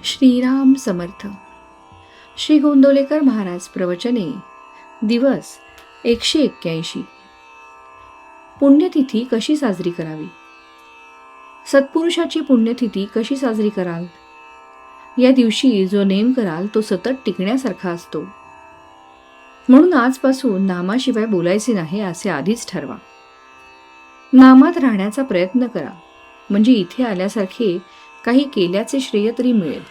श्रीराम समर्थ. श्री गोंदवलेकर महाराज प्रवचने. दिवस 181. पुण्यतिथी कशी साजरी करावी? सत्पुरुषाची पुण्यतिथी कशी साजरी कराल? या दिवशी जो नेम कराल तो सतत टिकण्यासारखा असतो. म्हणून आजपासून नामाशिवाय बोलायचे नाही असे आधीच ठरवा. नामात राहण्याचा प्रयत्न करा, म्हणजे इथे आल्यासारखे काही केल्याचे श्रेय तरी मिळेल.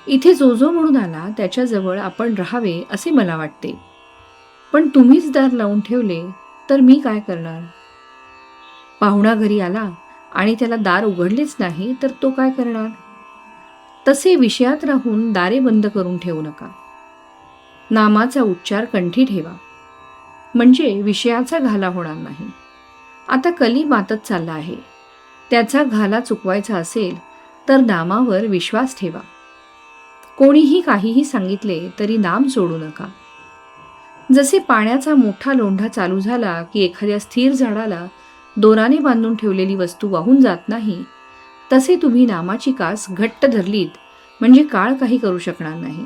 इथे जो जो म्हणून आला त्याच्याजवळ आपण राहावे असे मला वाटते. पण तुम्हीच दार लावून ठेवले तर मी काय करणार? पाहुणा घरी आला आणि त्याला दार उघडलेच नाही तर तो काय करणार? तसे विषयात राहून दारे बंद करून ठेवू नका. नामाचा उच्चार कंठी ठेवा, म्हणजे विषयाचा घाला होणार नाही. आता कली मातत चालला आहे, त्याचा घाला चुकवायचा असेल तर नामावर विश्वास ठेवा. कोणीही काहीही सांगितले तरी नाम सोडू नका. जसे पाण्याचा मोठा लोंढा चालू झाला की एखाद्या स्थिर झाडाला दोराने बांधून ठेवलेली वस्तू वाहून जात नाही, तसे तुम्ही नामाची कास घट्ट धरलीत म्हणजे काळ काही करू शकणार नाही.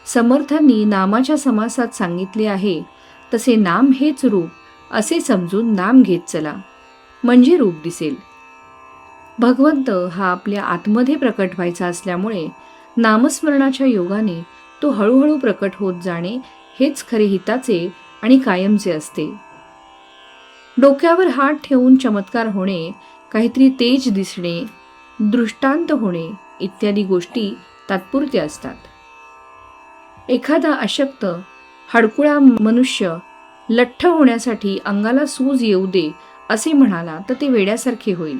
समर्थांनी नामाच्या समासात सांगितले आहे तसे नाम हेच रूप असे समजून नाम घेत चला, म्हणजे रूप दिसेल. भगवंत हा आपल्या आतमध्ये प्रकट व्हायचा असल्यामुळे नामस्मरणाच्या योगाने तो हळूहळू प्रकट होत जाणे हेच खरे हिताचे आणि कायमचे असते. डोक्यावर हात ठेवून चमत्कार होणे, काहीतरी तेज दिसणे, दृष्टांत होणे इत्यादी गोष्टी तात्पुरत्या असतात. एखादा अशक्त हडकुळा मनुष्य लठ्ठ होण्यासाठी अंगाला सूज येऊ दे असे म्हणाला तर ते वेड्यासारखे होईल.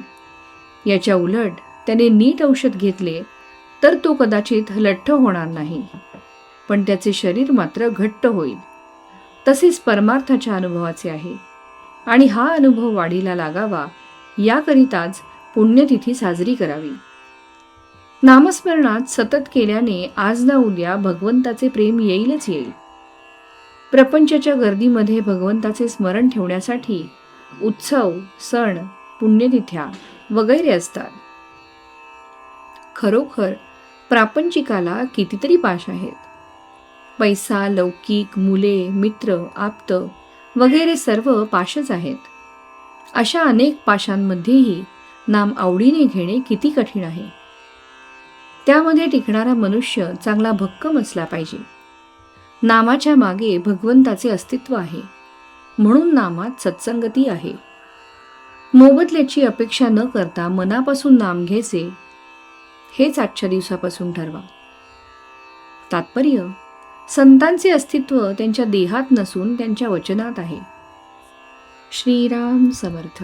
याच्या उलट त्याने नीट औषध घेतले तर तो कदाचित लठ्ठ होणार नाही, पण त्याचे शरीर मात्र घट्ट होईल. तसेच परमार्थाच्या अनुभवाचे आहे, आणि हा अनुभव वाढीला लागावा याकरिताच पुण्यतिथी साजरी करावी. नामस्मरणात सतत केल्याने आज ना उद्या भगवंताचे प्रेम येईलच येईल. प्रपंचाच्या गर्दीमध्ये भगवंताचे स्मरण ठेवण्यासाठी उत्सव, सण, पुण्यतिथ्या वगैरे असतात. खरोखर प्रापंचिकाला कितीतरी पाश आहेत. पैसा, लौकिक, मुले, मित्र, आप्त वगैरे सर्व पाशच आहेत. अशा अनेक पाशांमध्येही नाम आवडीने घेणे किती कठीण आहे. त्यामध्ये टिकणारा मनुष्य चांगला भक्कम असला पाहिजे. नामाच्या मागे भगवंताचे अस्तित्व आहे, म्हणून नामात सत्संगती आहे. मोबदल्याची अपेक्षा न करता मनापासून नाम घ्यायचे हेच आजच्या दिवसापासून ठरवा. तात्पर्य: संतांचे अस्तित्व त्यांच्या देहात नसून त्यांच्या वचनात आहे. श्रीराम समर्थ.